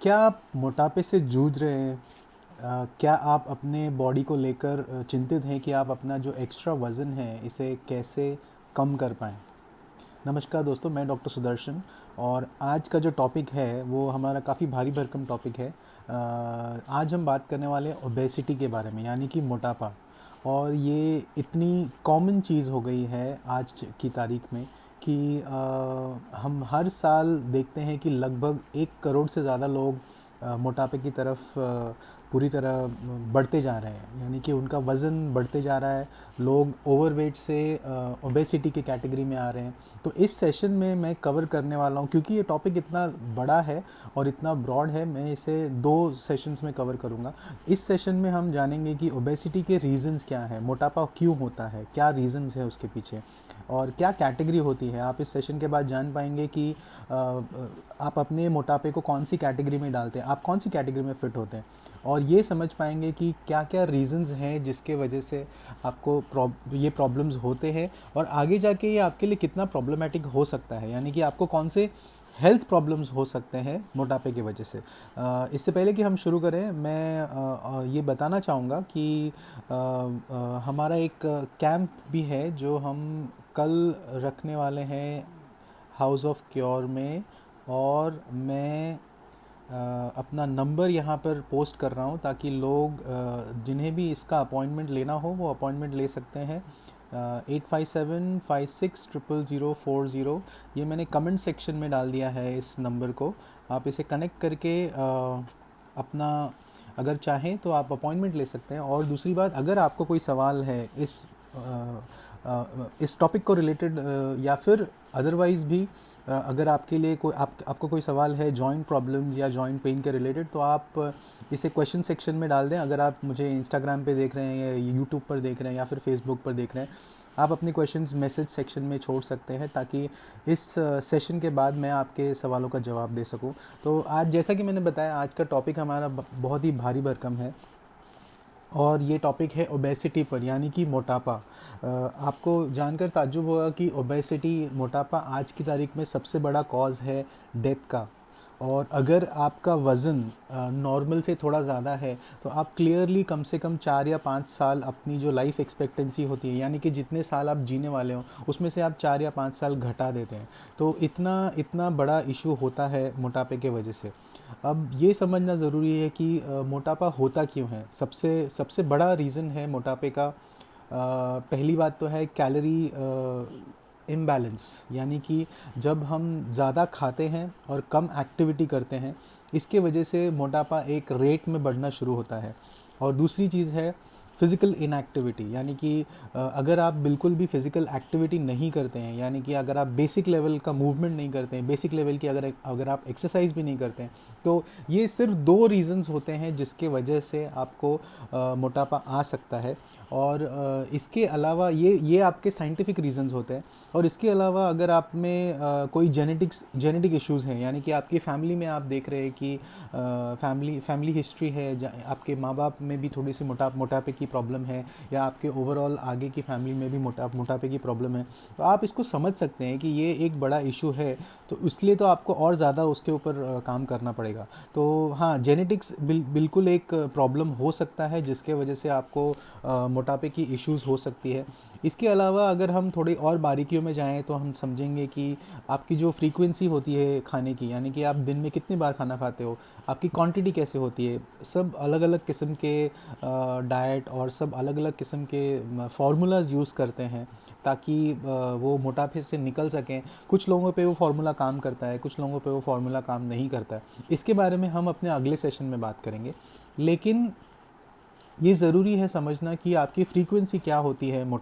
क्या आप मोटापे से जूझ रहे हैं? क्या आप अपने बॉडी को लेकर चिंतित हैं कि आप अपना जो एक्स्ट्रा वज़न है इसे कैसे कम कर पाएँ? नमस्कार दोस्तों, मैं डॉक्टर सुदर्शन और आज का जो टॉपिक है वो हमारा काफ़ी भारी भरकम टॉपिक है। आज हम बात करने वाले हैं ओबेसिटी के बारे में, यानी कि मोटापा। और ये इतनी कॉमन चीज़ हो गई है आज की तारीख में कि हम हर साल देखते हैं कि लगभग 1 करोड़ से ज़्यादा लोग मोटापे की तरफ पूरी तरह बढ़ते जा रहे हैं, यानी कि उनका वज़न बढ़ते जा रहा है। लोग ओवरवेट से ओबेसिटी की कैटेगरी में आ रहे हैं। तो इस सेशन में मैं कवर करने वाला हूँ, क्योंकि ये टॉपिक इतना बड़ा है और इतना ब्रॉड है, मैं इसे 2 सेशंस में कवर करूँगा। इस सेशन में हम जानेंगे कि ओबेसिटी के रीज़न्स क्या हैं, मोटापा क्यों होता है, क्या रीज़न्स है उसके पीछे और क्या कैटेगरी होती है। आप इस सेशन के बाद जान पाएंगे कि आप अपने मोटापे को कौन सी कैटेगरी में डालते हैं, आप कौन सी कैटेगरी में फ़िट होते हैं, और ये समझ पाएंगे कि क्या क्या रीज़न्स हैं जिसके वजह से आपको ये प्रॉब्लम्स होते हैं और आगे जाके ये आपके लिए कितना प्रॉब्लमेटिक हो सकता है, यानी कि आपको कौन से हेल्थ प्रॉब्लम्स हो सकते हैं मोटापे की वजह से। इससे पहले कि हम शुरू करें, मैं ये बताना चाहूँगा कि हमारा एक कैंप भी है जो हम कल रखने वाले हैं हाउस ऑफ क्योर में। और मैं अपना नंबर यहाँ पर पोस्ट कर रहा हूँ ताकि लोग जिन्हें भी इसका अपॉइंटमेंट लेना हो वो अपॉइंटमेंट ले सकते हैं। 8575600040, ये मैंने कमेंट सेक्शन में डाल दिया है इस नंबर को। आप इसे कनेक्ट करके अपना अगर चाहें तो आप अपॉइंटमेंट ले सकते हैं। और दूसरी बात, अगर आपको कोई सवाल है इस टॉपिक को रिलेटेड या फिर अदरवाइज़ भी, अगर आपके लिए कोई आपको कोई सवाल है जॉइंट प्रॉब्लम्स या जॉइंट पेन के रिलेटेड, तो आप इसे क्वेश्चन सेक्शन में डाल दें। अगर आप मुझे इंस्टाग्राम पे देख रहे हैं या यूट्यूब पर देख रहे हैं या फिर फेसबुक पर देख रहे हैं, आप अपने क्वेश्चंस मैसेज सेक्शन में छोड़ सकते हैं ताकि इस सेशन के बाद मैं आपके सवालों का जवाब दे सकूं। तो आज, जैसा कि मैंने बताया, आज का टॉपिक हमारा बहुत ही भारी भरकम है और ये टॉपिक है ओबेसिटी पर, यानी कि मोटापा। आपको जानकर ताज्जुब होगा कि ओबेसिटी, मोटापा, आज की तारीख में सबसे बड़ा कॉज है डेथ का। और अगर आपका वज़न नॉर्मल से थोड़ा ज़्यादा है तो आप क्लियरली कम से कम 4 या 5 साल अपनी जो लाइफ एक्सपेक्टेंसी होती है, यानी कि जितने साल आप जीने वाले हो उसमें से आप 4 या 5 साल घटा देते हैं। तो इतना इतना बड़ा इशू होता है मोटापे के वजह से। अब ये समझना ज़रूरी है कि मोटापा होता क्यों है। सबसे सबसे बड़ा रीज़न है मोटापे का, पहली बात तो है कैलोरी इम्बैलेंस, यानी कि जब हम ज़्यादा खाते हैं और कम एक्टिविटी करते हैं, इसके वजह से मोटापा एक रेट में बढ़ना शुरू होता है। और दूसरी चीज़ है फ़िज़िकल इनएक्टिविटी, यानी कि अगर आप बिल्कुल भी फ़िज़िकल एक्टिविटी नहीं करते हैं, यानी कि अगर आप बेसिक लेवल का मूवमेंट नहीं करते हैं, बेसिक लेवल की अगर अगर आप एक्सरसाइज भी नहीं करते हैं, तो ये सिर्फ 2 रीज़न्स होते हैं जिसके वजह से आपको मोटापा आ सकता है। और इसके अलावा ये आपके साइंटिफिक रीज़न्स होते हैं। और इसके अलावा अगर आप में कोई जेनेटिक इश्यूज़ हैं, यानी कि आपकी फैमिली में आप देख रहे हैं कि फैमिली हिस्ट्री है, आपके माँ बाप में भी थोड़ी सी मोटापे की प्रॉब्लम है, या आपके ओवरऑल आगे की फैमिली में भी मोटापे की प्रॉब्लम है, तो आप इसको समझ सकते हैं कि ये एक बड़ा इशू है। तो इसलिए तो आपको और ज़्यादा उसके ऊपर काम करना पड़ेगा। तो हाँ, जेनेटिक्स बिल्कुल एक प्रॉब्लम हो सकता है जिसके वजह से आपको मोटापे की इश्यूज़ हो सकती है। इसके अलावा अगर हम थोड़ी और बारीकियों में जाएँ तो हम समझेंगे कि आपकी जो फ्रीक्वेंसी होती है खाने की, यानी कि आप दिन में कितनी बार खाना खाते हो, आपकी क्वांटिटी कैसे होती है, सब अलग अलग किस्म के डाइट और सब अलग अलग किस्म के फार्मूलाज यूज़ करते हैं ताकि वो मोटापे से निकल सकें। कुछ लोगों पे वो फार्मूला काम करता है, कुछ लोगों पे वो फार्मूला काम नहीं करता है। इसके बारे में हम अपने अगले सेशन में बात करेंगे। लेकिन ये ज़रूरी है समझना कि आपकी फ्रीक्वेंसी क्या होती है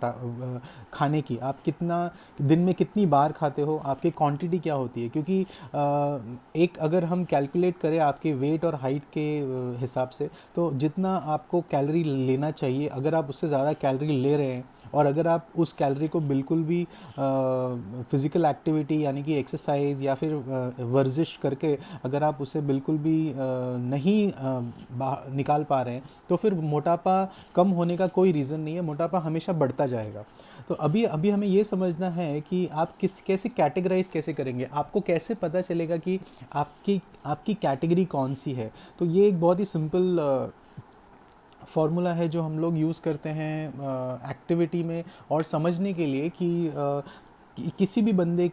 खाने की, आप कितना दिन में कितनी बार खाते हो, आपकी क्वांटिटी क्या होती है। क्योंकि एक अगर हम कैलकुलेट करें आपके वेट और हाइट के हिसाब से, तो जितना आपको कैलोरी लेना चाहिए, अगर आप उससे ज़्यादा कैलोरी ले रहे हैं और अगर आप उस कैलोरी को बिल्कुल भी फ़िज़िकल एक्टिविटी यानी कि एक्सरसाइज या फिर वर्जिश करके अगर आप उसे बिल्कुल भी नहीं निकाल पा रहे हैं, तो फिर मोटापा कम होने का कोई रीज़न नहीं है, मोटापा हमेशा बढ़ता जाएगा। तो अभी अभी हमें ये समझना है कि आप कैसे कैटेगराइज कैसे करेंगे, आपको कैसे पता चलेगा कि आपकी आपकी कैटेगरी कौन सी है। तो ये एक बहुत ही सिंपल फार्मूला है जो हम लोग यूज़ करते हैं एक्टिविटी में, और समझने के लिए कि किसी भी बंदे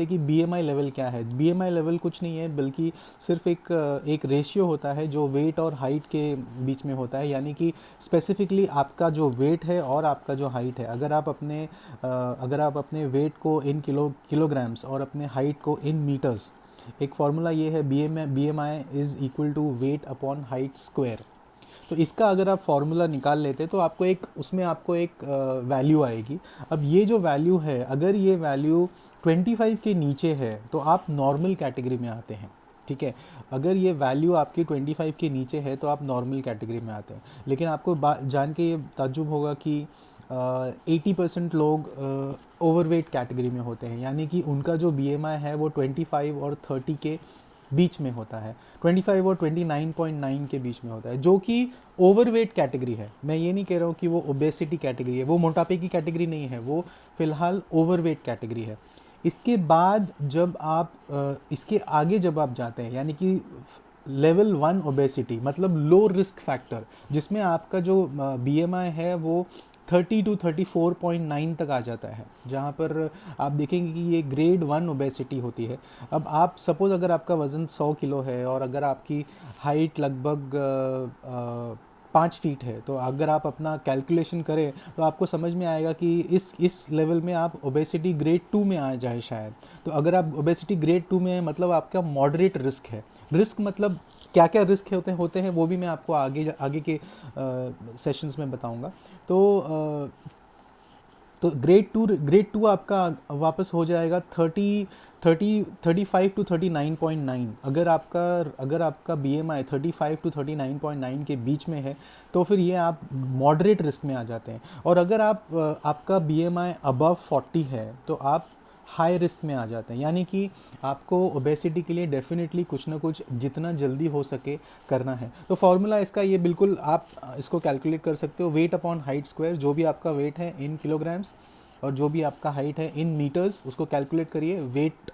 की बीएमआई लेवल क्या है। बीएमआई लेवल कुछ नहीं है, बल्कि सिर्फ एक रेशियो होता है जो वेट और हाइट के बीच में होता है। यानी कि स्पेसिफिकली आपका जो वेट है और आपका जो हाइट है, अगर आप अपने वेट को इन किलोग्राम्स और अपने हाइट को इन मीटर्स, एक फार्मूला ये है, B M I is equal to weight upon height square. तो इसका अगर आप फार्मूला निकाल लेते तो आपको एक वैल्यू आएगी। अब ये जो वैल्यू है, अगर ये वैल्यू 25 के नीचे है तो आप नॉर्मल कैटेगरी में आते हैं, ठीक है। अगर ये वैल्यू आपकी 25 के नीचे है तो आप नॉर्मल कैटेगरी में आते हैं। लेकिन आपको जान के ये ताज्जुब होगा कि 80% लोग ओवरवेट कैटेगरी में होते हैं, यानी कि उनका जो बीएमआई है वो 25 और 30 के बीच में होता है, 25 और 29.9 के बीच में होता है, जो कि ओवरवेट कैटेगरी है। मैं ये नहीं कह रहा हूँ कि वो ओबेसिटी कैटेगरी है, वो मोटापे की कैटेगरी नहीं है, वो फ़िलहाल ओवरवेट कैटेगरी है। इसके बाद जब आप इसके आगे जब आप जाते हैं, यानी कि लेवल 1 ओबेसिटी, मतलब लो रिस्क फैक्टर, जिसमें आपका जो बीएमआई है वो 30 टू 34.9 तक आ जाता है, जहाँ पर आप देखेंगे कि ये ग्रेड 1 ओबेसिटी होती है। अब आप सपोज़ अगर आपका वज़न 100 किलो है और अगर आपकी हाइट लगभग 5 फीट है, तो अगर आप अपना कैलकुलेशन करें तो आपको समझ में आएगा कि इस लेवल में आप ओबेसिटी ग्रेड 2 में आ जाए शायद। तो अगर आप ओबेसिटी ग्रेड 2 में है, मतलब आपका मॉडरेट रिस्क है। रिस्क मतलब क्या क्या रिस्क होते हैं वो भी मैं आपको आगे के सेशंस में बताऊंगा। तो ग्रेड टू आपका वापस हो जाएगा 35 टू 39.9। अगर आपका बीएमआई 35 टू 39.9 के बीच में है तो फिर ये आप मॉडरेट रिस्क में आ जाते हैं। और अगर आपका बीएमआई अबव 40 है तो आप हाई रिस्क में आ जाते हैं। यानी कि आपको ओबेसिटी के लिए डेफिनेटली कुछ ना कुछ जितना जल्दी हो सके करना है। तो फार्मूला इसका ये बिल्कुल आप इसको कैलकुलेट कर सकते हो, वेट अपॉन हाइट स्क्वायर। जो भी आपका वेट है इन किलोग्राम्स और जो भी आपका हाइट है इन मीटर्स, उसको कैलकुलेट करिए। वेट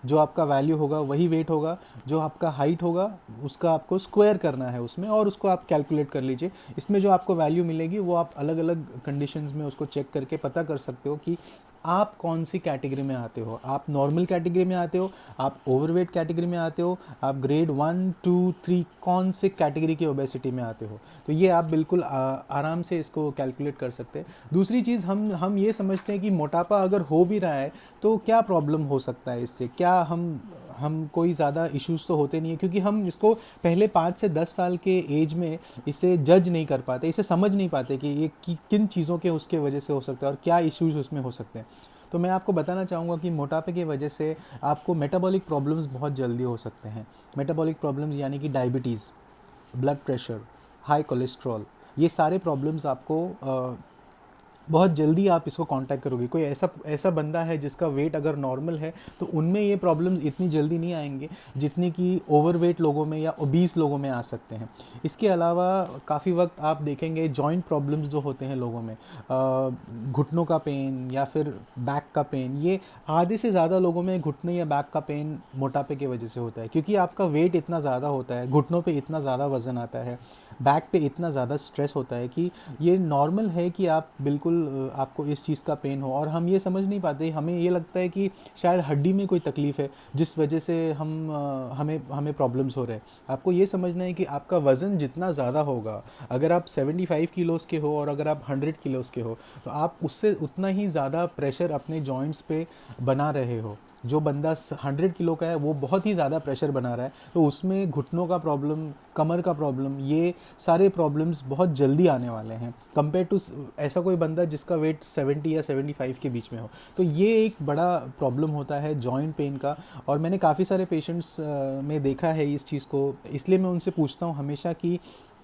जो आपका वैल्यू होगा वही वेट होगा, जो आपका हाइट होगा उसका आपको स्क्वायर करना है उसमें, और उसको आप कैलकुलेट कर लीजिए। इसमें जो आपको वैल्यू मिलेगी वो आप अलग अलग कंडीशंस में उसको चेक करके पता कर सकते हो कि आप कौन सी कैटेगरी में आते हो। आप नॉर्मल कैटेगरी में आते हो, आप ओवरवेट कैटेगरी में आते हो, आप ग्रेड 1 2 3 कौन से कैटेगरी की ओबेसिटी में आते हो। तो ये आप बिल्कुल आराम से इसको कैलकुलेट कर सकते हैं। दूसरी चीज़, हम ये समझते हैं कि मोटापा अगर हो भी रहा है तो क्या प्रॉब्लम हो सकता है इससे, क्या हम कोई ज़्यादा इश्यूज़ तो होते नहीं है, क्योंकि हम इसको पहले 5 से 10 साल के एज में इसे जज नहीं कर पाते, इसे समझ नहीं पाते कि ये किन चीज़ों के उसके वजह से हो सकता है और क्या इश्यूज़ उसमें हो सकते हैं। तो मैं आपको बताना चाहूँगा कि मोटापे की वजह से आपको मेटाबॉलिक प्रॉब्लम्स बहुत जल्दी हो सकते हैं। मेटाबॉलिक प्रॉब्लम्स यानी कि diabetes, blood pressure, high cholesterol, ये सारे प्रॉब्लम्स आपको बहुत जल्दी आप इसको कांटेक्ट करोगे। कोई ऐसा बंदा है जिसका वेट अगर नॉर्मल है तो उनमें ये प्रॉब्लम्स इतनी जल्दी नहीं आएंगे जितनी कि ओवरवेट लोगों में या ओबीस लोगों में आ सकते हैं। इसके अलावा काफ़ी वक्त आप देखेंगे जॉइंट प्रॉब्लम्स जो होते हैं लोगों में, घुटनों का पेन या फिर बैक का पेन, ये आधे से ज़्यादा लोगों में घुटने या बैक का पेन मोटापे की वजह से होता है, क्योंकि आपका वेट इतना ज़्यादा होता है, घुटनों पे इतना ज़्यादा वज़न आता है, बैक पे इतना ज़्यादा स्ट्रेस होता है कि ये नॉर्मल है कि आप बिल्कुल आपको इस चीज़ का पेन हो। और हम ये समझ नहीं पाते, हमें ये लगता है कि शायद हड्डी में कोई तकलीफ़ है जिस वजह से हमें प्रॉब्लम्स हो रहे हैं। आपको ये समझना है कि आपका वज़न जितना ज़्यादा होगा, अगर आप 75 किलोज़ के हो और अगर आप 100 किलोज़ के हो, तो आप उससे उतना ही ज़्यादा प्रेशर अपने जॉइंट्स पे बना रहे हो। जो बंदा 100 किलो का है वो बहुत ही ज़्यादा प्रेशर बना रहा है, तो उसमें घुटनों का प्रॉब्लम, कमर का प्रॉब्लम, ये सारे प्रॉब्लम्स बहुत जल्दी आने वाले हैं कंपेयर टू ऐसा कोई बंदा जिसका वेट 70 या 75 के बीच में हो। तो ये एक बड़ा प्रॉब्लम होता है जॉइंट पेन का। और मैंने काफ़ी सारे पेशेंट्स में देखा है इस चीज़ को, इसलिए मैं उनसे पूछता हूँ हमेशा कि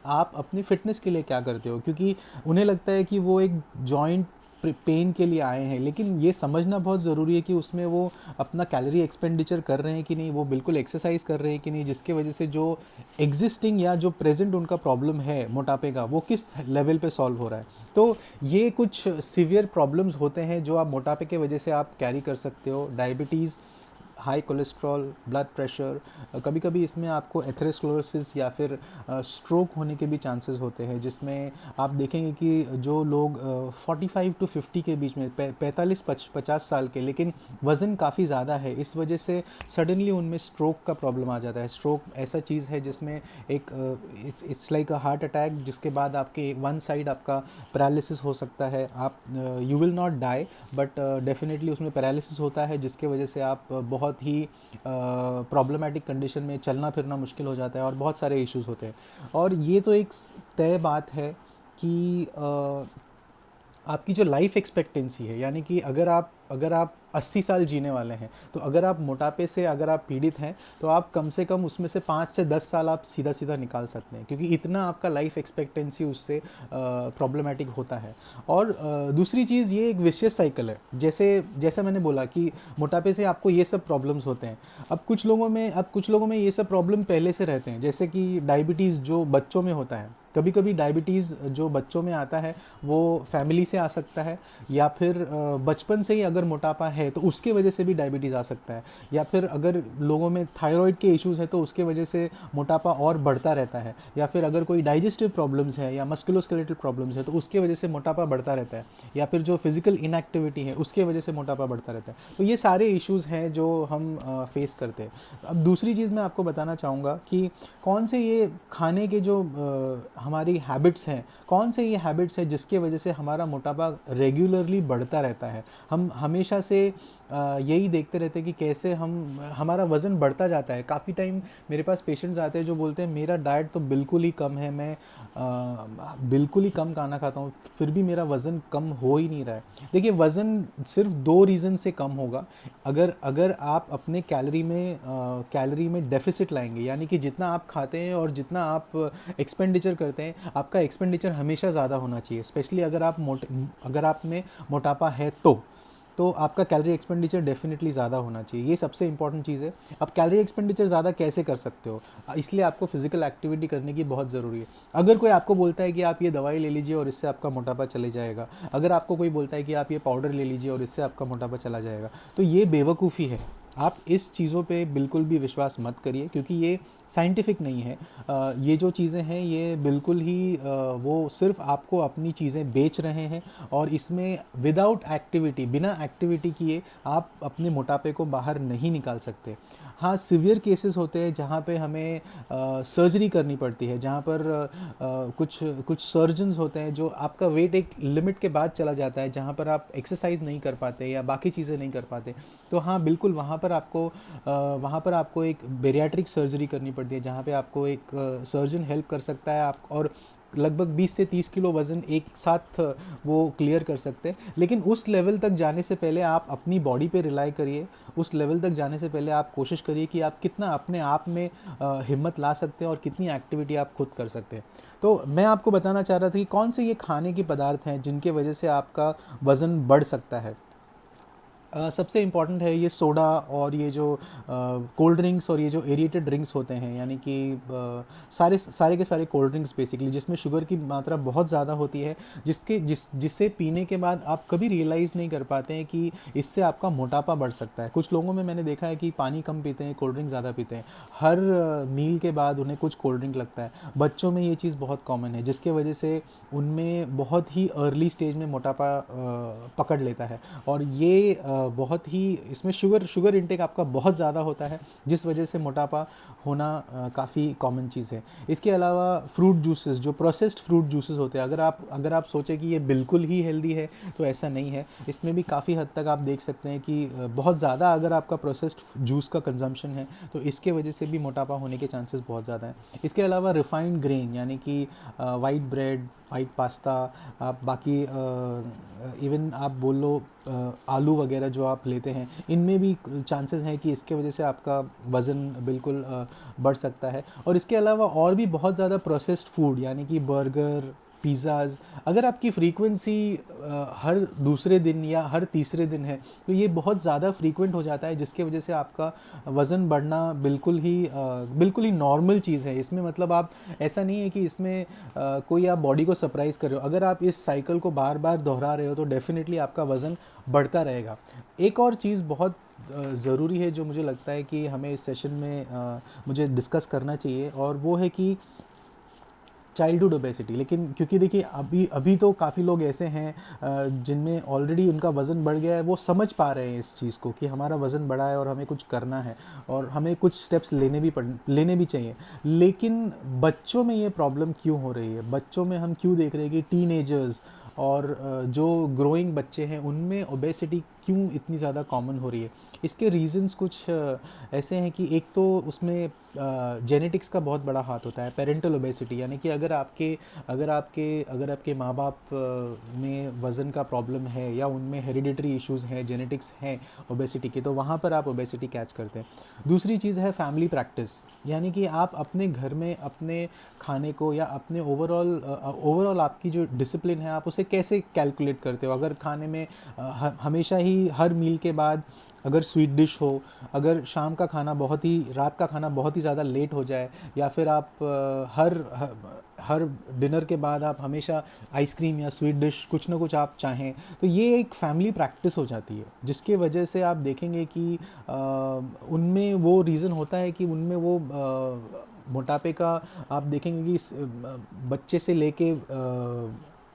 आप अपनी फ़िटनेस के लिए क्या करते हो, क्योंकि उन्हें लगता है कि वो एक जॉइंट पेन के लिए आए हैं, लेकिन ये समझना बहुत ज़रूरी है कि उसमें वो अपना कैलोरी एक्सपेंडिचर कर रहे हैं कि नहीं, वो बिल्कुल एक्सरसाइज कर रहे हैं कि नहीं, जिसके वजह से जो एग्जिस्टिंग या जो प्रेजेंट उनका प्रॉब्लम है मोटापे का, वो किस लेवल पे सॉल्व हो रहा है। तो ये कुछ सीवियर प्रॉब्लम्स होते हैं जो आप मोटापे के वजह से आप कैरी कर सकते हो। Diabetes, high cholesterol, blood pressure, कभी कभी इसमें आपको एथेरोस्क्लेरोसिस या फिर स्ट्रोक होने के भी चांसेस होते हैं, जिसमें आप देखेंगे कि जो लोग 45 टू 50 के बीच में, 45-50 साल के, लेकिन वज़न काफ़ी ज़्यादा है, इस वजह से सडनली उनमें स्ट्रोक का प्रॉब्लम आ जाता है। स्ट्रोक ऐसा चीज़ है जिसमें एक it's like a heart attack, जिसके बाद आपके वन साइड आपका पैरालिसिस हो सकता है। आप you will not die, but definitely उसमें पैरालिसिस होता है, जिसके वजह से आप बहुत ही प्रॉब्लमेटिक कंडीशन में चलना फिरना मुश्किल हो जाता है और बहुत सारे इश्यूज होते हैं। और ये तो एक तय बात है कि आपकी जो लाइफ एक्सपेक्टेंसी है, यानी कि अगर आप 80 साल जीने वाले हैं, तो अगर आप मोटापे से अगर आप पीड़ित हैं, तो आप कम से कम उसमें से 5 से 10 साल आप सीधा सीधा निकाल सकते हैं, क्योंकि इतना आपका लाइफ एक्सपेक्टेंसी उससे प्रॉब्लमेटिक होता है। और दूसरी चीज़, ये एक विशियस साइकिल है। जैसा मैंने बोला कि मोटापे से आपको ये सब प्रॉब्लम्स होते हैं। अब कुछ लोगों में ये सब प्रॉब्लम पहले से रहते हैं, जैसे कि डायबिटीज़ जो बच्चों में होता है। कभी कभी डायबिटीज़ जो बच्चों में आता है वो फैमिली से आ सकता है, या फिर बचपन से ही अगर मोटापा है तो उसके वजह से भी डायबिटीज़ आ सकता है, या फिर अगर लोगों में थायराइड के इश्यूज़ हैं तो उसके वजह से मोटापा और बढ़ता रहता है, या फिर अगर कोई डाइजेस्टिव प्रॉब्लम्स है या मस्कुलोस्केलेटल प्रॉब्लम्स है तो उसके वजह से मोटापा बढ़ता रहता है, या फिर जो फिजिकल इनएक्टिविटी है उसके वजह से मोटापा बढ़ता रहता है। तो ये सारे इश्यूज़ हैं जो हम फेस करते हैं। अब दूसरी चीज़ मैं आपको बताना चाहूँगा कि कौन से ये खाने के जो हमारी हैबिट्स हैं, कौन से ये हैबिट्स हैं जिसके वजह से हमारा मोटापा रेगुलरली बढ़ता रहता है। हम हमेशा से यही देखते रहते हैं कि कैसे हमारा वज़न बढ़ता जाता है। काफ़ी टाइम मेरे पास पेशेंट्स आते हैं जो बोलते हैं मेरा डाइट तो बिल्कुल ही कम है, मैं बिल्कुल ही कम खाना खाता हूँ, फिर भी मेरा वज़न कम हो ही नहीं रहा है। देखिए, वज़न सिर्फ 2 रीज़न से कम होगा। अगर आप अपने कैलोरी में डेफिसिट लाएंगे, यानी कि जितना आप खाते हैं और जितना आप एक्सपेंडिचर करते हैं, आपका एक्सपेंडिचर हमेशा ज़्यादा होना चाहिए। स्पेशली अगर आप में मोटापा है तो आपका कैलोरी एक्सपेंडिचर डेफिनेटली ज़्यादा होना चाहिए। ये सबसे इंपॉर्टेंट चीज़ है। अब कैलोरी एक्सपेंडिचर ज़्यादा कैसे कर सकते हो, इसलिए आपको फिजिकल एक्टिविटी करने की बहुत ज़रूरी है। अगर कोई आपको बोलता है कि आप ये दवाई ले लीजिए और इससे आपका मोटापा चले जाएगा, अगर आपको कोई बोलता है कि आप ये पाउडर ले लीजिए और इससे आपका मोटापा चला जाएगा, तो ये बेवकूफ़ी है। आप इस चीज़ों पे बिल्कुल भी विश्वास मत करिए, क्योंकि ये साइंटिफिक नहीं है। ये जो चीज़ें हैं ये बिल्कुल ही वो सिर्फ आपको अपनी चीज़ें बेच रहे हैं, और इसमें विदाउट एक्टिविटी, बिना एक्टिविटी किए आप अपने मोटापे को बाहर नहीं निकाल सकते। हाँ, सिवियर केसेस होते हैं जहाँ पे हमें सर्जरी करनी पड़ती है, जहाँ पर कुछ सर्जन्स होते हैं जो आपका वेट एक लिमिट के बाद चला जाता है, जहाँ पर आप एक्सरसाइज नहीं कर पाते या बाकी चीज़ें नहीं कर पाते। तो हाँ, बिल्कुल वहाँ पर आपको एक बेरियाट्रिक सर्जरी करनी पड़ती है, जहाँ पे आपको एक सर्जन हेल्प कर सकता है, आप और लगभग 20 से 30 किलो वज़न एक साथ वो क्लियर कर सकते हैं। लेकिन उस लेवल तक जाने से पहले आप अपनी बॉडी पे रिलाई करिए। उस लेवल तक जाने से पहले आप कोशिश करिए कि आप कितना अपने आप में हिम्मत ला सकते हैं और कितनी एक्टिविटी आप खुद कर सकते हैं। तो मैं आपको बताना चाह रहा था कि कौन से ये खाने के पदार्थ हैं जिनके वजह से आपका वज़न बढ़ सकता है। सबसे इम्पॉर्टेंट है ये सोडा और ये जो कोल्ड ड्रिंक्स और ये जो एरिएटेड ड्रिंक्स होते हैं, यानी कि सारे के सारे कोल्ड ड्रिंक्स बेसिकली, जिसमें शुगर की मात्रा बहुत ज़्यादा होती है, जिससे पीने के बाद आप कभी रियलाइज़ नहीं कर पाते हैं कि इससे आपका मोटापा बढ़ सकता है। कुछ लोगों में मैंने देखा है कि पानी कम पीते हैं, कोल्ड ड्रिंक ज़्यादा पीते हैं, हर मील के बाद उन्हें कुछ कोल्ड ड्रिंक लगता है। बच्चों में ये चीज़ बहुत कॉमन है, जिसके वजह से उनमें बहुत ही अर्ली स्टेज में मोटापा पकड़ लेता है। और ये बहुत ही इसमें शुगर इंटेक आपका बहुत ज़्यादा होता है, जिस वजह से मोटापा होना काफ़ी कॉमन चीज़ है। इसके अलावा फ्रूट जूसेस, जो प्रोसेस्ड फ्रूट जूसेस होते हैं, अगर आप सोचें कि ये बिल्कुल ही हेल्दी है तो ऐसा नहीं है। इसमें भी काफ़ी हद तक आप देख सकते हैं कि बहुत ज़्यादा अगर आपका प्रोसेस्ड जूस का कंजम्पशन है तो इसके वजह से भी मोटापा होने के चांसेस बहुत ज़्यादा हैं। इसके अलावा रिफाइंड ग्रेन, यानी कि वाइट ब्रेड, वाइट पास्ता, आप बाकी इवन आप बोल लो आलू वगैरह जो आप लेते हैं, इनमें भी चांसेस हैं कि इसके वजह से आपका वज़न बिल्कुल बढ़ सकता है। और इसके अलावा और भी बहुत ज़्यादा प्रोसेस्ड फूड, यानी कि बर्गर, पिज़्ज़ाज़, अगर आपकी फ्रीक्वेंसी हर दूसरे दिन या हर तीसरे दिन है तो ये बहुत ज़्यादा फ्रीक्वेंट हो जाता है, जिसके वजह से आपका वज़न बढ़ना बिल्कुल ही नॉर्मल चीज़ है। इसमें मतलब आप, ऐसा नहीं है कि इसमें कोई आप बॉडी को सरप्राइज़ कर रहे हो। अगर आप इस साइकिल को बार बार दोहरा रहे हो तो डेफिनेटली आपका वज़न बढ़ता रहेगा। एक और चीज़ बहुत ज़रूरी है जो मुझे लगता है कि हमें इस सेशन में मुझे डिस्कस करना चाहिए, और वो है कि चाइल्डहुड ओबेसिटी। लेकिन क्योंकि देखिए अभी अभी तो काफ़ी लोग ऐसे हैं जिनमें ऑलरेडी उनका वज़न बढ़ गया है, वो समझ पा रहे हैं इस चीज़ को कि हमारा वज़न बढ़ा है और हमें कुछ करना है और हमें कुछ स्टेप्स लेने भी चाहिए। लेकिन बच्चों में ये प्रॉब्लम क्यों हो रही है? बच्चों में हम क्यों देख रहे हैं कि टीनेजर्स और जो ग्रोइंग बच्चे हैं उनमें ओबेसिटी क्यों इतनी ज़्यादा कॉमन हो रही है? इसके रीज़न्स कुछ ऐसे हैं कि एक तो उसमें जेनेटिक्स का बहुत बड़ा हाथ होता है। पेरेंटल ओबेसिटी, यानी कि अगर आपके माँ बाप में वज़न का प्रॉब्लम है या उनमें हेरिडिटरी इश्यूज़ हैं, जेनेटिक्स हैं ओबेसिटी के, तो वहाँ पर आप ओबेसिटी कैच करते हैं। दूसरी चीज़ है फैमिली प्रैक्टिस, यानी कि आप अपने घर में अपने खाने को या अपने ओवरऑल आपकी जो डिसिप्लिन है आप उसे कैसे कैलकुलेट करते हो? अगर खाने में हमेशा ही हर मील के बाद अगर स्वीट डिश हो, अगर शाम का खाना रात का खाना बहुत ही ज़्यादा लेट हो जाए, या फिर आप हर डिनर के बाद आप हमेशा आइसक्रीम या स्वीट डिश कुछ ना कुछ आप चाहें, तो ये एक फैमिली प्रैक्टिस हो जाती है, जिसके वजह से आप देखेंगे कि उनमें वो रीज़न होता है कि उनमें वो मोटापे का आप देखेंगे कि बच्चे से लेके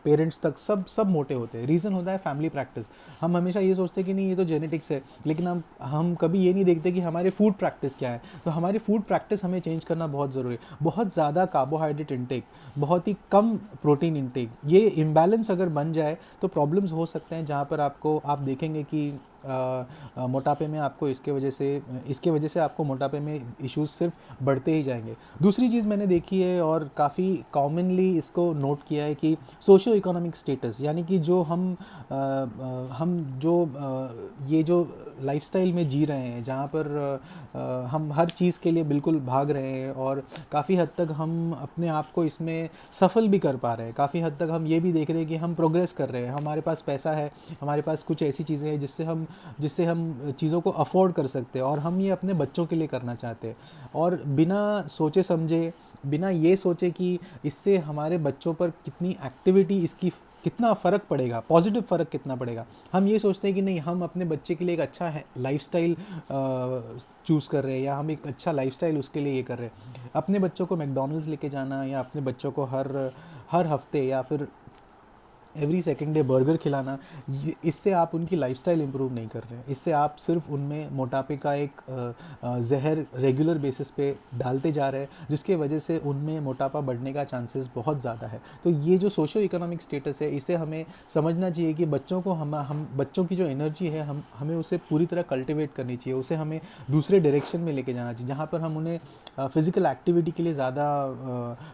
पेरेंट्स तक सब मोटे होते हैं। रीज़न होता है फैमिली प्रैक्टिस। हम हमेशा ये सोचते हैं कि नहीं ये तो जेनेटिक्स है, लेकिन हम कभी ये नहीं देखते कि हमारे फूड प्रैक्टिस क्या है। तो हमारी फूड प्रैक्टिस हमें चेंज करना बहुत ज़रूरी है। बहुत ज़्यादा कार्बोहाइड्रेट इंटेक, बहुत ही कम प्रोटीन इंटेक, ये इम्बैलेंस अगर बन जाए तो प्रॉब्लम्स हो सकते हैं, जहाँ पर आप देखेंगे कि मोटापे में आपको इसके वजह से आपको मोटापे में इश्यूज सिर्फ बढ़ते ही जाएंगे। दूसरी चीज़ मैंने देखी है और काफ़ी कॉमनली इसको नोट किया है कि सोशियो इकोनॉमिक स्टेटस, यानी कि जो ये जो लाइफस्टाइल में जी रहे हैं, जहाँ पर हम हर चीज़ के लिए बिल्कुल भाग रहे हैं और काफ़ी हद तक हम अपने आप को इसमें सफल भी कर पा रहे हैं। काफ़ी हद तक हम ये भी देख रहे हैं कि हम प्रोग्रेस कर रहे हैं, हमारे पास पैसा है, हमारे पास कुछ ऐसी चीज़ें हैं जिससे हम चीज़ों को अफोर्ड कर सकते हैं, और हम ये अपने बच्चों के लिए करना चाहते हैं। और बिना सोचे समझे, बिना ये सोचे कि इससे हमारे बच्चों पर कितना फ़र्क पड़ेगा, पॉजिटिव फ़र्क कितना पड़ेगा, हम ये सोचते हैं कि नहीं, हम अपने बच्चे के लिए एक अच्छा है लाइफस्टाइल चूज़ कर रहे हैं, या हम एक अच्छा लाइफस्टाइल उसके लिए ये कर रहे हैं। अपने बच्चों को मैकडॉनल्ड्स लेके जाना, या अपने बच्चों को हर हफ्ते या फिर एवरी सेकेंड डे बर्गर खिलाना, इससे आप उनकी लाइफस्टाइल इंप्रूव नहीं कर रहे हैं। इससे आप सिर्फ उनमें मोटापे का एक जहर रेगुलर बेसिस पे डालते जा रहे हैं, जिसके वजह से उनमें मोटापा बढ़ने का चांसेस बहुत ज़्यादा है। तो ये जो सोशो इकोनॉमिक स्टेटस है, इसे हमें समझना चाहिए कि बच्चों को हम बच्चों की जो एनर्जी है हमें उसे पूरी तरह कल्टिवेट करनी चाहिए, उसे हमें दूसरे डायरेक्शन में लेके जाना चाहिए, जहाँ पर हम उन्हें फिज़िकल एक्टिविटी के लिए ज़्यादा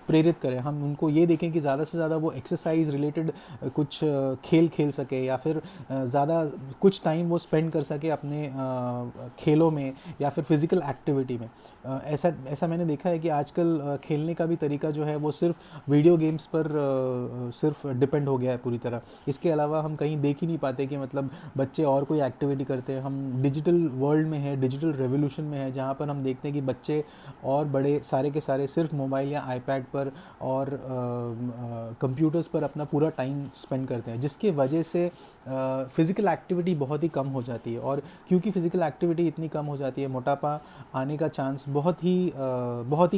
प्रेरित करें। हम उनको ये देखें कि ज़्यादा से ज़्यादा वो एक्सरसाइज रिलेटेड कुछ खेल खेल सके, या फिर ज़्यादा कुछ टाइम वो स्पेंड कर सके अपने खेलों में या फिर फिज़िकल एक्टिविटी में। ऐसा मैंने देखा है कि आजकल खेलने का भी तरीका जो है वो सिर्फ वीडियो गेम्स पर सिर्फ डिपेंड हो गया है पूरी तरह। इसके अलावा हम कहीं देख ही नहीं पाते कि मतलब बच्चे और कोई एक्टिविटी करते हैं। हम डिजिटल वर्ल्ड में है, डिजिटल रेवोल्यूशन में है, जहाँ पर हम देखते हैं कि बच्चे और बड़े सारे के सारे सिर्फ मोबाइल या आईपैड पर और कंप्यूटर्स पर अपना पूरा टाइम स्पेंड करते हैं, जिसकी वजह से फ़िज़िकल एक्टिविटी बहुत ही कम हो जाती है। और क्योंकि फ़िज़िकल एक्टिविटी इतनी कम हो जाती है, मोटापा आने का चांस बहुत ही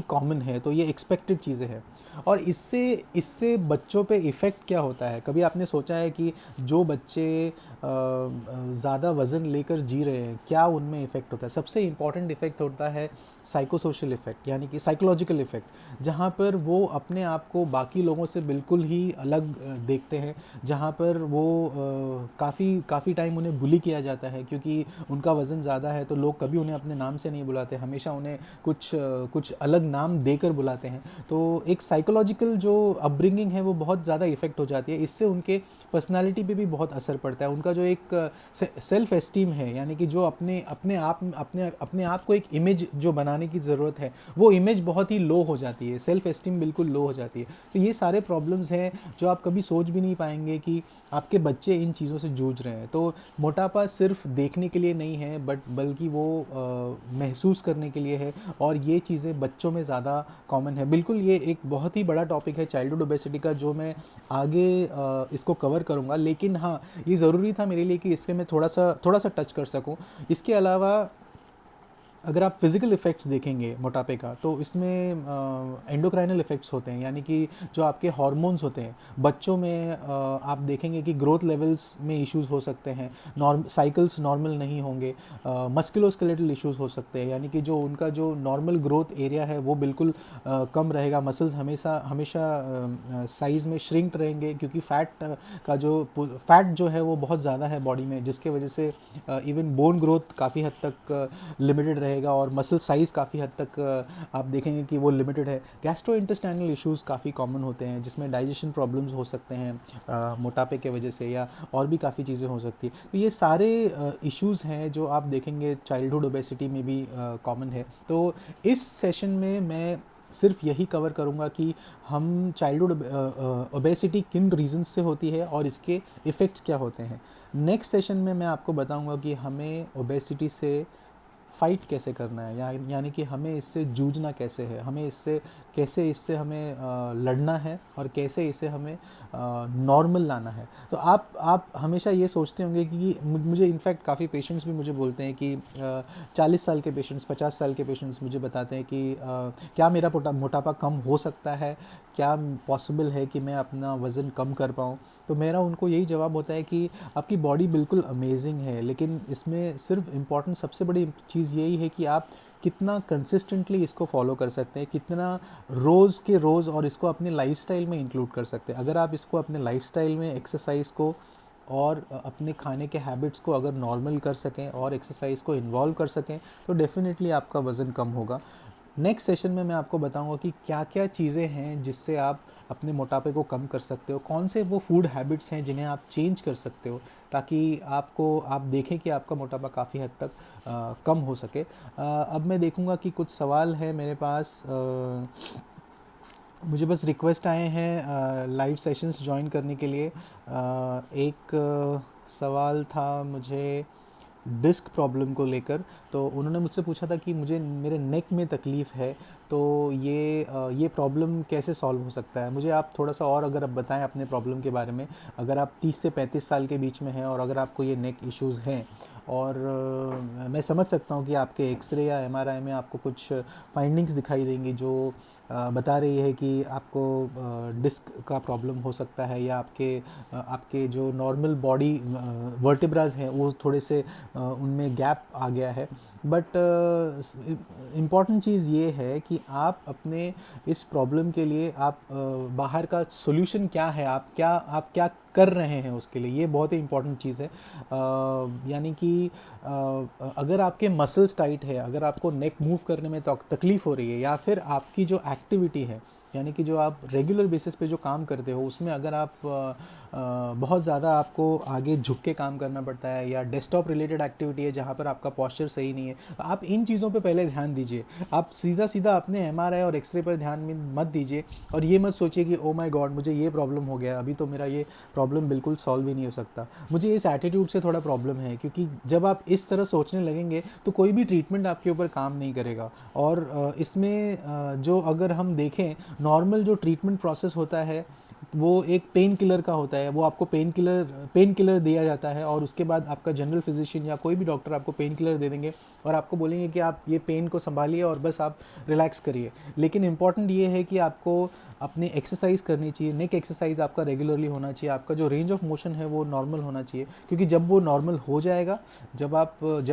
कॉमन है। तो ये एक्सपेक्टेड चीज़ें हैं। और इससे बच्चों पे इफ़ेक्ट क्या होता है? कभी आपने सोचा है कि जो बच्चे ज़्यादा वज़न लेकर जी रहे हैं, क्या उनमें इफ़ेक्ट होता है? सबसे इम्पॉर्टेंट इफ़ेक्ट होता है साइकोसोशल इफ़ेक्ट, यानी कि साइकोलॉजिकल इफ़ेक्ट, जहाँ पर वो अपने आप को बाकी लोगों से बिल्कुल ही अलग देखते हैं, जहाँ पर वो काफ़ी टाइम उन्हें बुली किया जाता है, क्योंकि उनका वज़न ज़्यादा है तो लोग कभी उन्हें अपने नाम से नहीं बुलाते, हमेशा उन्हें कुछ अलग नाम देकर बुलाते हैं। तो एक साइकोलॉजिकल जो अपब्रिंगिंग है वो बहुत ज़्यादा इफ़ेक्ट हो जाती है, इससे उनके पर्सनालिटी पे भी बहुत असर पड़ता है। उनका जो एक सेल्फ एस्टीम है, यानी कि जो अपने आप को एक इमेज जो बनाने की ज़रूरत है, वो इमेज बहुत ही लो हो जाती है, सेल्फ एस्टीम बिल्कुल लो हो जाती है। तो ये सारे प्रॉब्लम्स हैं जो आप कभी सोच भी नहीं पाएंगे कि आपके बच्चे इन चीज़ों से जूझ रहे हैं। तो मोटापा सिर्फ देखने के लिए नहीं है, बल्कि वो महसूस करने के लिए है, और ये चीज़ें बच्चों में ज़्यादा कॉमन है। बिल्कुल ये एक बहुत ही बड़ा टॉपिक है चाइल्डहुड ओबेसिटी का, जो मैं आगे इसको कवर करूँगा, लेकिन हाँ, ये ज़रूरी था मेरे लिए कि इसमें मैं थोड़ा सा टच कर सकूँ। इसके अलावा अगर आप फिज़िकल इफ़ेक्ट्स देखेंगे मोटापे का, तो इसमें एंडोक्राइनल इफ़ेक्ट्स होते हैं, यानी कि जो आपके हार्मोन्स होते हैं बच्चों में, आप देखेंगे कि ग्रोथ लेवल्स में इश्यूज़ हो सकते हैं, साइकिल्स नॉर्मल नहीं होंगे, मस्कुलोस्केलेटल इश्यूज़ हो सकते हैं, यानी कि जो उनका जो नॉर्मल ग्रोथ एरिया है वो बिल्कुल कम रहेगा, मसल्स हमेशा साइज़ में श्रिंक्ड रहेंगे, क्योंकि फैट जो है वो बहुत ज़्यादा है बॉडी में, जिसके वजह से इवन बोन ग्रोथ काफ़ी हद तक लिमिटेड रहेगा, और मसल साइज़ काफ़ी हद तक आप देखेंगे कि वो लिमिटेड है। गैस्ट्रोइंटेस्टाइनल इश्यूज़ काफ़ी कॉमन होते हैं, जिसमें डाइजेशन प्रॉब्लम्स हो सकते हैं मोटापे के वजह से, या और भी काफ़ी चीज़ें हो सकती है। तो ये सारे इश्यूज़ हैं जो आप देखेंगे चाइल्डहुड ओबेसिटी में भी कॉमन है। तो इस सेशन में मैं सिर्फ यही कवर करूँगा कि हम चाइल्डहुड ओबेसिटी किन रीजंस से होती है और इसके इफ़ेक्ट्स क्या होते हैं। नेक्स्ट सेशन में मैं आपको बताऊँगा कि हमें ओबेसिटी से फ़ाइट कैसे करना है, यानी कि हमें इससे जूझना कैसे है, हमें इससे हमें लड़ना है, और कैसे इसे हमें नॉर्मल लाना है। तो आप हमेशा ये सोचते होंगे कि मुझे इनफैक्ट काफ़ी पेशेंट्स भी मुझे बोलते हैं कि 40 साल के पेशेंट्स, 50 साल के पेशेंट्स मुझे बताते हैं कि क्या मेरा मोटापा कम हो सकता है, क्या पॉसिबल है कि मैं अपना वज़न कम कर पाऊँ। तो मेरा उनको यही जवाब होता है कि आपकी बॉडी बिल्कुल अमेजिंग है, लेकिन इसमें सिर्फ इम्पॉर्टेंट सबसे बड़ी चीज़ यही है कि आप कितना कंसिस्टेंटली इसको फॉलो कर सकते हैं, कितना रोज़ के रोज़, और इसको अपने लाइफस्टाइल में इंक्लूड कर सकते हैं। अगर आप इसको अपने लाइफस्टाइल में एक्सरसाइज को और अपने खाने के हैबिट्स को अगर नॉर्मल कर सकें और एक्सरसाइज को इन्वॉल्व कर सकें, तो डेफिनेटली आपका वज़न कम होगा। नेक्स्ट सेशन में मैं आपको बताऊंगा कि क्या क्या चीज़ें हैं जिससे आप अपने मोटापे को कम कर सकते हो, कौन से वो फूड हैबिट्स हैं जिन्हें आप चेंज कर सकते हो, ताकि आप देखें कि आपका मोटापा काफ़ी हद तक कम हो सके। अब मैं देखूंगा कि कुछ सवाल है मेरे पास। मुझे बस रिक्वेस्ट आए हैं लाइव सेशंस ज्वाइन करने के लिए। एक सवाल था मुझे डिस्क प्रॉब्लम को लेकर। तो उन्होंने मुझसे पूछा था कि मुझे मेरे नेक में तकलीफ़ है, तो ये प्रॉब्लम कैसे सॉल्व हो सकता है। मुझे आप थोड़ा सा और अगर आप बताएं अपने प्रॉब्लम के बारे में। अगर आप 30 से 35 साल के बीच में हैं और अगर आपको ये नेक इश्यूज़ हैं, और मैं समझ सकता हूँ कि आपके एक्सरे या एमआरआई में आपको कुछ फाइंडिंग्स दिखाई देंगी जो बता रही है कि आपको डिस्क का प्रॉब्लम हो सकता है, या आपके जो नॉर्मल बॉडी वर्टिब्राज हैं वो थोड़े से उनमें गैप आ गया है। बट इम्पॉर्टेंट चीज़ ये है कि आप अपने इस प्रॉब्लम के लिए आप बाहर का सॉल्यूशन क्या है, आप क्या कर रहे हैं उसके लिए, ये बहुत ही इंपॉर्टेंट चीज़ है। यानी कि अगर आपके मसल्स टाइट है, अगर आपको नेक मूव करने में तकलीफ़ हो रही है, या फिर आपकी जो एक्टिविटी है, यानी कि जो आप रेगुलर बेसिस पे जो काम करते हो उसमें अगर आप बहुत ज़्यादा आपको आगे झुक के काम करना पड़ता है, या डेस्कटॉप रिलेटेड एक्टिविटी है जहाँ पर आपका पॉस्चर सही नहीं है, आप इन चीज़ों पे पहले ध्यान दीजिए। आप सीधा अपने एमआरआई और एक्सरे पर ध्यान मत दीजिए, और ये मत सोचिए कि ओ माय गॉड मुझे ये प्रॉब्लम हो गया, अभी तो मेरा ये प्रॉब्लम बिल्कुल सॉल्व ही नहीं हो सकता। मुझे इस एटीट्यूड से थोड़ा प्रॉब्लम है, क्योंकि जब आप इस तरह सोचने लगेंगे तो कोई भी ट्रीटमेंट आपके ऊपर काम नहीं करेगा। और इसमें जो अगर हम देखें, नॉर्मल जो ट्रीटमेंट प्रोसेस होता है वो एक पेन किलर का होता है। वो आपको पेन किलर दिया जाता है, और उसके बाद आपका जनरल फिजिशियन या कोई भी डॉक्टर आपको पेन किलर दे देंगे और आपको बोलेंगे कि आप ये पेन को संभालिए और बस आप रिलैक्स करिए। लेकिन इम्पॉर्टेंट ये है कि आपको अपनी एक्सरसाइज करनी चाहिए, नेक एक्सरसाइज आपका रेगुलरली होना चाहिए, आपका जो रेंज ऑफ मोशन है वो नॉर्मल होना चाहिए, क्योंकि जब वो नॉर्मल हो जाएगा, जब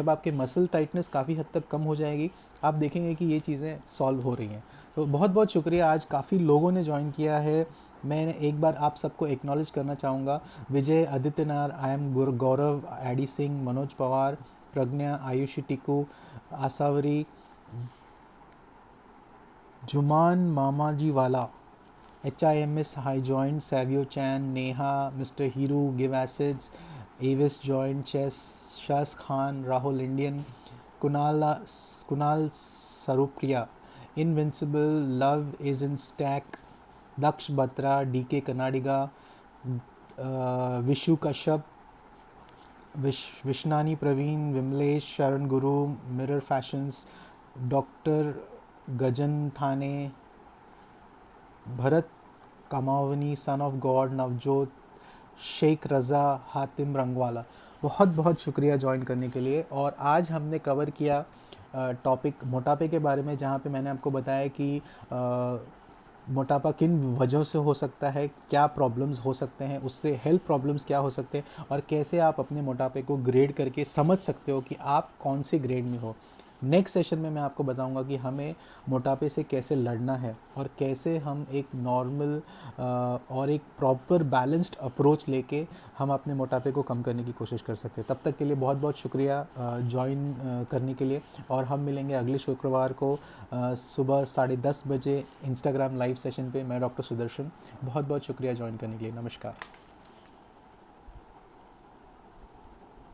आपके मसल टाइटनेस काफ़ी हद तक कम हो जाएगी, आप देखेंगे कि ये चीज़ें सॉल्व हो रही हैं। तो बहुत बहुत शुक्रिया, आज काफ़ी लोगों ने ज्वाइन किया है। मैं एक बार आप सबको एक्नॉलेज करना चाहूँगा। Vijay, Aditya Nar, I am Gaurav, AD Singh, Manoj Pawar, Pragya, Ayushi Tiku, Asavari, Juman मामाजी वाला, HIMS High Joint, Savio Chan, Neha, Mr. Hiru, Give Acids, Avis Joint, Shaz Khan, Rahul Indian, Kunal Sarupriya, Invincible, Love is in Stack, Daksh Batra, DK Kannadiga, Vishu Kashyap, Vishnani Praveen, Vimlesh, Sharan Guru, Mirror Fashions, Dr. Gajan Thane, Bharat Kamavani, son of God, Navjot, Sheikh Raza, Hatim Rangwala, बहुत बहुत शुक्रिया join करने के लिए। और आज हमने cover किया टॉपिक मोटापे के बारे में, जहाँ पे मैंने आपको बताया कि मोटापा किन वजहों से हो सकता है, क्या प्रॉब्लम्स हो सकते हैं, उससे हेल्थ प्रॉब्लम्स क्या हो सकते हैं, और कैसे आप अपने मोटापे को ग्रेड करके समझ सकते हो कि आप कौन से ग्रेड में हो। नेक्स्ट सेशन में मैं आपको बताऊंगा कि हमें मोटापे से कैसे लड़ना है और कैसे हम एक नॉर्मल और एक प्रॉपर बैलेंस्ड अप्रोच लेके हम अपने मोटापे को कम करने की कोशिश कर सकते हैं। तब तक के लिए बहुत बहुत शुक्रिया ज्वाइन करने के लिए, और हम मिलेंगे अगले शुक्रवार को सुबह 10:30 बजे इंस्टाग्राम लाइव सेशन पे। मैं डॉक्टर सुदर्शन, बहुत बहुत शुक्रिया ज्वाइन करने के लिए। नमस्कार।